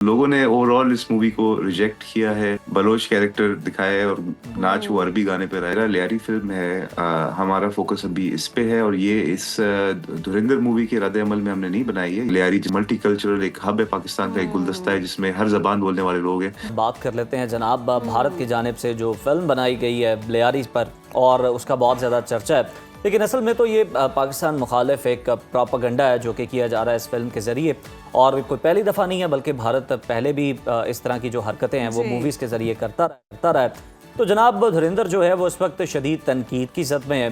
लोगों ने ओवरऑल इस मूवी को रिजेक्ट किया है, बलोच कैरेक्टर दिखाया है और नाच वो अरबी गाने पे रहा है। लियारी फिल्म है, हमारा फोकस अभी इस पे है और ये इस धुरंधर मूवी के रद्द अमल में हमने नहीं बनाई है। लियारी मल्टी कल्चरल एक हब है, पाकिस्तान का एक गुलदस्ता है जिसमें हर जबान बोलने वाले लोग हैं। बात कर लेते हैं जनाब, भारत की जानिब से जो फिल्म बनाई गई है लियारी पर और उसका बहुत ज़्यादा चर्चा है, लेकिन असल में तो ये पाकिस्तान मुखालिफ एक प्रोपेगेंडा है जो कि किया जा रहा है इस फिल्म के ज़रिए। और कोई पहली दफ़ा नहीं है, बल्कि भारत पहले भी इस तरह की जो हरकतें हैं वो मूवीज़ के ज़रिए करता रहा है। तो जनाब धुरंधर जो है वो इस वक्त शदीद तनकीद की ज़द में है।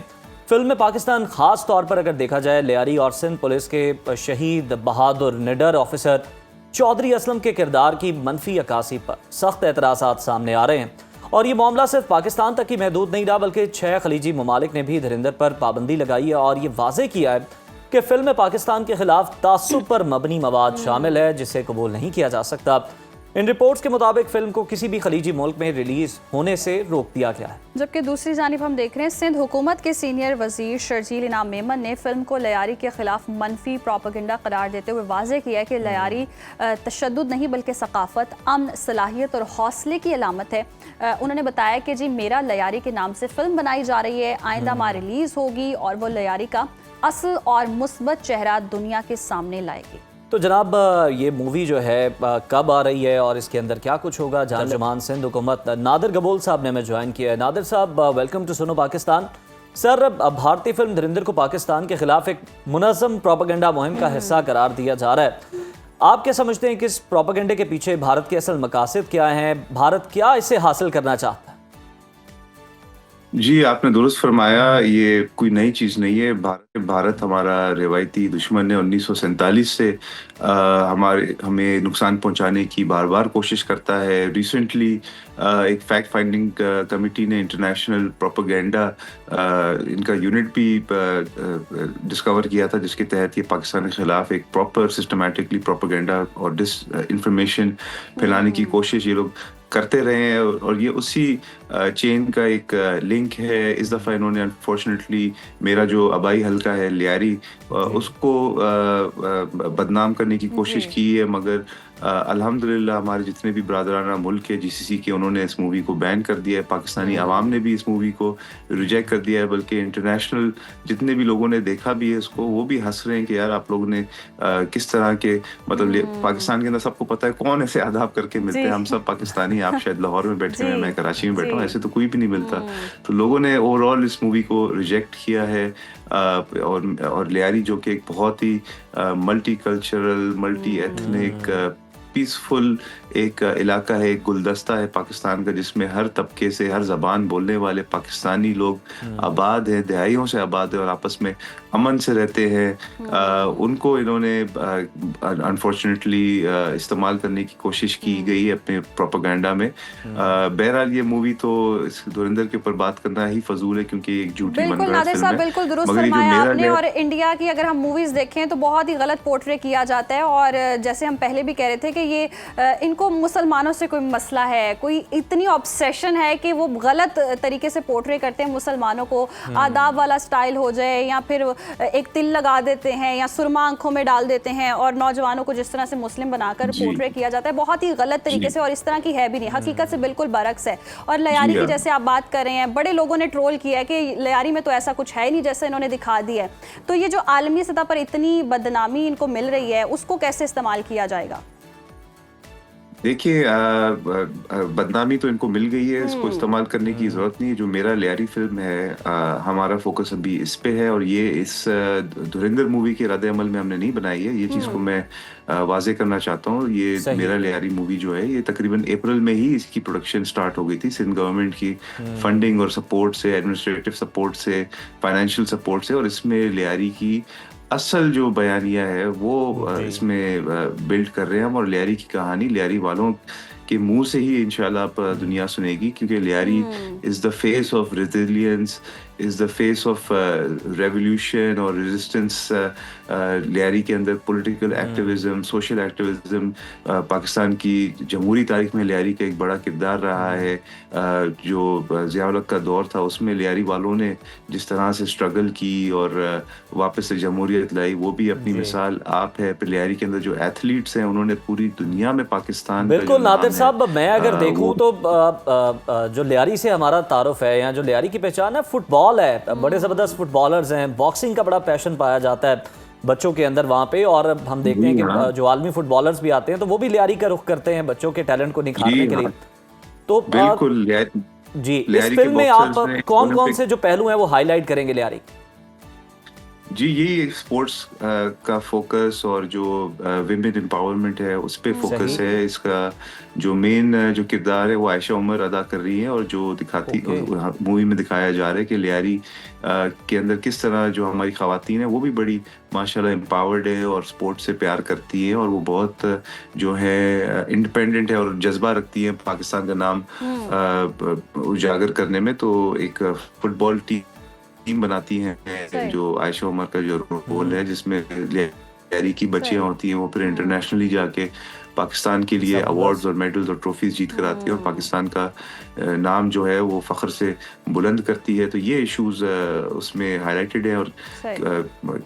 फिल्म में पाकिस्तान ख़ास तौर पर अगर देखा जाए लियारी और सिंध पुलिस के शहीद बहादुर निडर ऑफिसर चौधरी असलम के किरदार की मनफी अक्कासी पर सख्त एतराज़ात सामने आ रहे हैं। और ये मामला सिर्फ पाकिस्तान तक ही महदूद नहीं रहा, बल्कि 6 खलीजी ममालिक ने भी धुरंधर पर पाबंदी लगाई है और ये वाज़े किया है कि फिल्म में पाकिस्तान के खिलाफ तासुब पर मबनी मवाद शामिल है, जिसे कबूल नहीं किया जा सकता। इन रिपोर्ट्स के मुताबिक फिल्म को किसी भी खलीजी मुल्क में रिलीज होने से रोक दिया गया है। जबकि दूसरी जानिब हम देख रहे हैं सिंध हुकूमत के सीनियर वजीर शर्जील इनाम मेमन ने फिल्म को लियारी के खिलाफ मनफी प्रोपेगेंडा करार देते हुए वाज़े किया है कि लियारी तशद्दुद नहीं बल्कि सकाफत, अमन, सलाहियत और हौसले की अलामत है। उन्होंने बताया कि जी मेरा लियारी के नाम से फिल्म बनाई जा रही है, आइंदा माह रिलीज होगी और वो लियारी का असल और मुस्बत चेहरा दुनिया के सामने लाएगी। तो जनाब ये मूवी जो है कब आ रही है और इसके अंदर क्या कुछ होगा? तर्जुमान सिंध हुकूमत नादिर गबोल साहब ने हमें ज्वाइन किया है। नादिर साहब, वेलकम टू सुनो पाकिस्तान। सर, भारतीय फिल्म धुरंधर को पाकिस्तान के खिलाफ एक मुनज़्ज़म प्रोपेगेंडा मुहिम का हिस्सा करार दिया जा रहा है। आप क्या समझते हैं कि इस प्रोपेगेंडे के पीछे भारत के असल मकासद क्या हैं? भारत क्या इसे हासिल करना चाहता है? जी, आपने दुरुस्त फरमाया, ये कोई नई चीज़ नहीं है। भारत हमारा रिवायती दुश्मन है। 1947 से हमें नुकसान पहुंचाने की बार बार कोशिश करता है। रिसेंटली एक फैक्ट फाइंडिंग कमेटी ने इंटरनेशनल प्रोपेगेंडा इनका यूनिट भी डिस्कवर किया था, जिसके तहत ये पाकिस्तान के खिलाफ एक प्रॉपर सिस्टमैटिकली प्रोपेगेंडा और डिस इंफॉर्मेशन फैलाने की कोशिश ये लोग करते रहे हैं और ये उसी चेन का एक लिंक है। इस दफ़ा इन्होंने अनफॉर्चुनेटली मेरा जो आबाई हल्का है लियारी, उसको बदनाम करने की कोशिश की है, मगर अल्हम्दुलिल्लाह हमारे जितने भी ब्रादराना मुल्क है जीसीसी के, उन्होंने इस मूवी को बैन कर दिया है। पाकिस्तानी आवाम ने भी इस मूवी को रिजेक्ट कर दिया है, बल्कि इंटरनेशनल जितने भी लोगों ने देखा भी है इसको, वो भी हंस रहे हैं कि यार आप लोगों ने किस तरह के, मतलब पाकिस्तान के अंदर सबको पता है कौन ऐसे आदाब करके मिलते हैं। हम सब पाकिस्तानी, आप शायद लाहौर में बैठे हैं, मैं कराची में बैठा हूँ, ऐसे तो कोई भी नहीं मिलता। तो लोगों ने ओवरऑल इस मूवी को रिजेक्ट किया है और लियारी जो कि एक बहुत ही multi cultural, multi ethnic, peaceful एक इलाका है, एक गुलदस्ता है पाकिस्तान का, जिसमें हर तबके से, हर जबान बोलने वाले पाकिस्तानी लोग आबाद हैं, दहाइयों से आबाद है और आपस में अमन से रहते हैं। उनको इन्होंने अनफॉर्चुनेटली इस्तेमाल करने की कोशिश की गई है अपने प्रोपेगेंडा में। बहरहाल ये मूवी तो इस धुरंधर के ऊपर बात करना ही फजूल है, क्योंकि एक झूठी मनगढ़ंत फिल्म है। बिल्कुल दुरुस्त फरमाया आपने। और इंडिया की अगर हम मूवीज देखें तो बहुत ही गलत पोर्ट्रे किया जाता है, और जैसे हम पहले भी कह रहे थे कि ये इनको मुसलमानों से कोई मसला है, कोई इतनी ऑब्सेशन है कि वो गलत तरीके से पोर्ट्रे करते हैं मुसलमानों को। आदाब वाला स्टाइल हो जाए, या फिर एक तिल लगा देते हैं, या सुरमा आंखों में डाल देते हैं, और नौजवानों को जिस तरह से मुस्लिम बनाकर पोर्ट्रे किया जाता है बहुत ही गलत तरीके से, और इस तरह की है भी नहीं, हकीकत से बिल्कुल बरक्स है। और लियारी की जैसे आप बात कर रहे हैं, बड़े लोगों ने ट्रोल किया है कि लियारी में तो ऐसा कुछ है ही नहीं जैसे इन्होंने दिखा दिया है। तो ये जो आलमी सतह पर इतनी बदनामी इनको मिल रही है, उसको कैसे इस्तेमाल किया जाएगा? देखिए, बदनामी तो इनको मिल गई है, इसको इस्तेमाल करने की ज़रूरत नहीं है। जो मेरा लियारी फिल्म है, हमारा फोकस अभी इस पे है और ये इस धुरंधर मूवी के रद्द अमल में हमने नहीं बनाई है। ये चीज़ को मैं वाज़े करना चाहता हूँ। ये मेरा लियारी मूवी जो है, ये तकरीबन अप्रैल में ही इसकी प्रोडक्शन स्टार्ट हो गई थी, सिंध गवर्नमेंट की फंडिंग और सपोर्ट से, एडमिनिस्ट्रेटिव सपोर्ट से, फाइनेंशियल सपोर्ट से। और इसमें लियारी की असल जो बयानिया है वो इसमें बिल्ड कर रहे हैं हम, और लियारी की कहानी लियारी वालों के मुंह से ही इंशाल्लाह आप दुनिया सुनेगी, क्योंकि Lyari is the face of resilience, is the face of revolution और रेजिस्टेंस। लियारी के अंदर political activism, social activism, Pakistan की जमहूरी तारीख में लियारी का एक बड़ा किरदार रहा है। जो ज़िया-उल-हक का दौर था उसमें लियारी वालों ने जिस तरह से स्ट्रगल की और वापस से जमहूरियत लाई, वो भी अपनी मिसाल आप है। फिर लियारी के अंदर जो एथलीट्स हैं उन्होंने पूरी दुनिया में पाकिस्तान बिल्कुल नादिर साहब, मैं अगर देखूं तो जो लियारी से हमारा तारुफ है या जो लियारी की पहचान है फुटबॉल है। बड़े ज़बरदस्त फुटबॉलर्स हैं, बॉक्सिंग का बड़ा पैशन पाया जाता है बच्चों के अंदर वहाँ पे, और हम देखते हैं कि जो आलमी फुटबॉलर्स भी आते हैं तो वो भी लियारी का रुख करते हैं बच्चों के टैलेंट को निखारने के लिए। तो बिल्कुल जी, इस फिल्म में आप कौन कौन से जो पहलू हैं वो हाईलाइट करेंगे लियारी? जी, ये स्पोर्ट्स का फोकस और जो विमेन एम्पावरमेंट है उस पे फोकस है। इसका जो मेन जो किरदार है वो आयशा उमर अदा कर रही है, और जो दिखाती मूवी में दिखाया जा रहा है कि लियारी के अंदर किस तरह जो हमारी ख़वातीन है वो भी बड़ी माशाल्लाह एम्पावर्ड है और स्पोर्ट्स से प्यार करती है, और वो बहुत जो है इंडिपेंडेंट है और जज्बा रखती है पाकिस्तान का नाम उजागर करने में। तो एक फुटबॉल टीम बनाती हैं जो आयशा उमर का जो रोल है, जिसमें लियारी की बच्चियां होती हैं, वो फिर इंटरनेशनली जाके पाकिस्तान के लिए अवार्ड्स और मेडल्स और ट्रॉफीज जीत कर आती है और पाकिस्तान का नाम जो है वो फख्र से बुलंद करती है। तो ये इश्यूज उसमें हाईलाइटेड है, और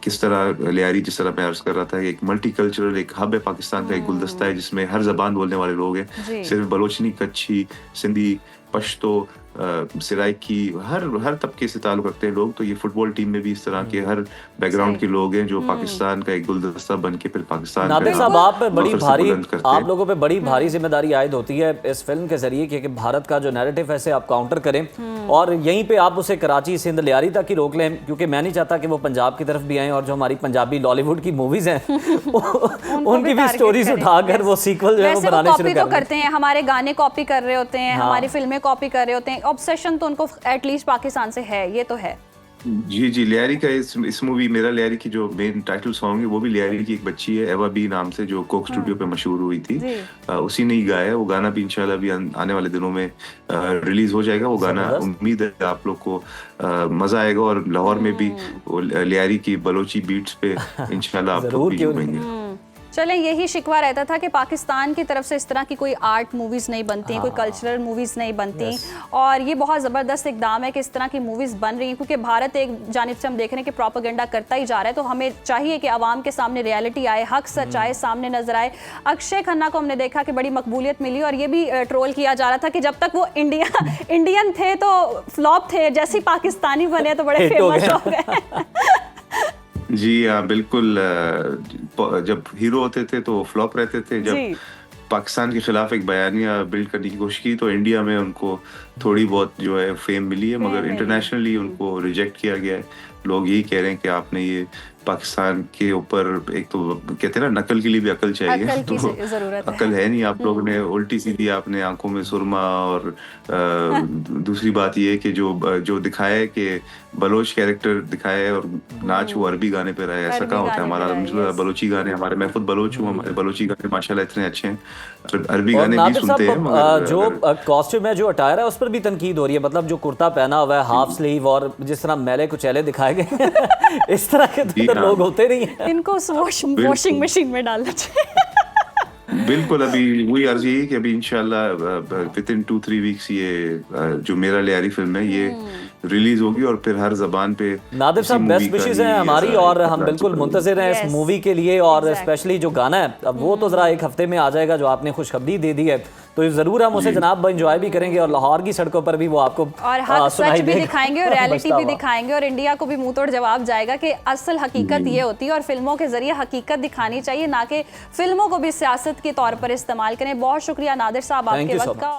किस तरह लियारी, जिस तरह मैं अर्ज कर रहा था, एक मल्टी कल्चरल एक हब है पाकिस्तान का, एक गुलदस्ता है जिसमें हर जबान बोलने वाले लोग हैं। सिर्फ बलोचनी, कच्छी, सिंधी, पश्तो, सिराइकी, हर तबके से ताल्लुक रखते हैं लोग। तो ये फुटबॉल टीम में भी इस तरह के हर बैकग्राउंड के लोग हैं जो पाकिस्तान का एक गुलदस्ता बन के फिर पाकिस्तान नादिर साहब, आप लोगों पे बड़ी भारी जिम्मेदारी आयद होती है इस फिल्म के जरिए कि भारत का जो नैरेटिव है इसे आप काउंटर करें, और यहीं पे आप उसे कराची, सिंध, लियारी तक ही रोक लें, क्योंकि मैं नहीं चाहता कि वो पंजाब की तरफ भी आएं और जो हमारी पंजाबी लॉलीवुड की मूवीज हैं उनकी भी स्टोरीज उठाकर वो सीक्वल जो है वो बनाने शुरू करते हैं। हमारे गाने कॉपी कर रहे होते हैं, हमारी फिल्में कॉपी कर रहे होते हैं। ऑब्सेशन तो उनको एटलीस्ट पाकिस्तान से है, ये तो है। जी, लियारी का इस मूवी मेरा लियारी की जो मेन टाइटल सॉन्ग है वो भी लियारी की एक बच्ची है एवा बी नाम से, जो कोक स्टूडियो पे मशहूर हुई थी, उसी ने ही गाया है। वो गाना भी इंशाल्लाह भी आने वाले दिनों में रिलीज हो जाएगा। वो गाना उम्मीद है आप लोग को मजा आएगा, और लाहौर में भी लियारी की बलोची बीट्स पे इंशाल्लाह आप लोग भी झूमेंगे। चलें, यही शिकवा रहता था कि पाकिस्तान की तरफ से इस तरह की कोई आर्ट मूवीज़ नहीं बनती, कोई कल्चरल मूवीज़ नहीं बनती, और ये बहुत ज़बरदस्त इकदाम है कि इस तरह की मूवीज़ बन रही हैं, क्योंकि भारत एक जानिब से हम देख रहे हैं कि प्रोपेगेंडा करता ही जा रहा है। तो हमें चाहिए कि आवाम के सामने रियलिटी आए, हक सच्चाई सामने नजर आए। अक्षय खन्ना को हमने देखा कि बड़ी मकबूलियत मिली, और ये भी ट्रोल किया जा रहा था कि जब तक वो इंडियन थे तो फ्लॉप थे, जैसे ही पाकिस्तानी बने तो बड़े फेमस हो गए। जी हाँ, बिल्कुल। जब हीरो होते थे तो फ्लॉप रहते थे। जब पाकिस्तान के खिलाफ एक बयानिया बिल्ड करने की कोशिश की तो इंडिया में उनको थोड़ी बहुत जो है फेम मिली है, मगर इंटरनेशनली उनको रिजेक्ट किया गया है। लोग यही कह रहे हैं कि आपने ये पाकिस्तान के ऊपर, एक तो कहते हैं ना नकल के लिए भी अकल चाहिए, तो अकल है नहीं। आप लोगों ने उल्टी सीधी आपने आंखों में सुरमा, और दूसरी बात ये है कि जो दिखाया है कि बलोच कैरेक्टर दिखाया है और नाच वो अरबी गाने पे रहा है, ऐसा कहाँ होता है। हमारा बलोची गाने, हमारे मैं खुद बलोच हूँ, हमारे बलोची गाने माशाल्लाह इतने अच्छे हैं, अरबी गाने भी सुनते हैं। जो कॉस्ट्यूम है, जो अटायर है, उस पर भी तनकीद हो रही है। मतलब जो कुर्ता पहना हुआ है हाफ स्लीव, और जिस तरह मैले कुचैले दिखाए गए इस तरह के तो लोग होते नहीं हैं। इनको वॉशिंग मशीन में डालना चाहिए। बिल्कुल, अभी वही अर्जी है कि अभी इंशाल्लाह विद इन 2-3 वीक्स ये जो मेरा लियारी फिल्म है ये रिलीज होगी, और फिर हर जबान पे। नादिर साहब, बेस्ट विशेस हैं हमारी, और हम बिल्कुल मुंतज़िर हैं इस मूवी के लिए, और स्पेशली जो गाना है अब वो तो जरा एक हफ्ते में आ जाएगा, जो आपने खुशखबरी दे दी है, तो जरूर हम उसे जनाब एंजॉय भी करेंगे, और लाहौर की सड़कों पर भी वो आपको और हक सच भी दिखाएंगे और रियलिटी भी दिखाएंगे, और इंडिया को भी मुंह तोड़ जवाब जाएगा कि असल हकीकत ये होती है, और फिल्मों के जरिए हकीकत दिखानी चाहिए, ना कि फिल्मों को भी सियासत के तौर पर इस्तेमाल करें। बहुत शुक्रिया नादिर साहब आपके वक्त का।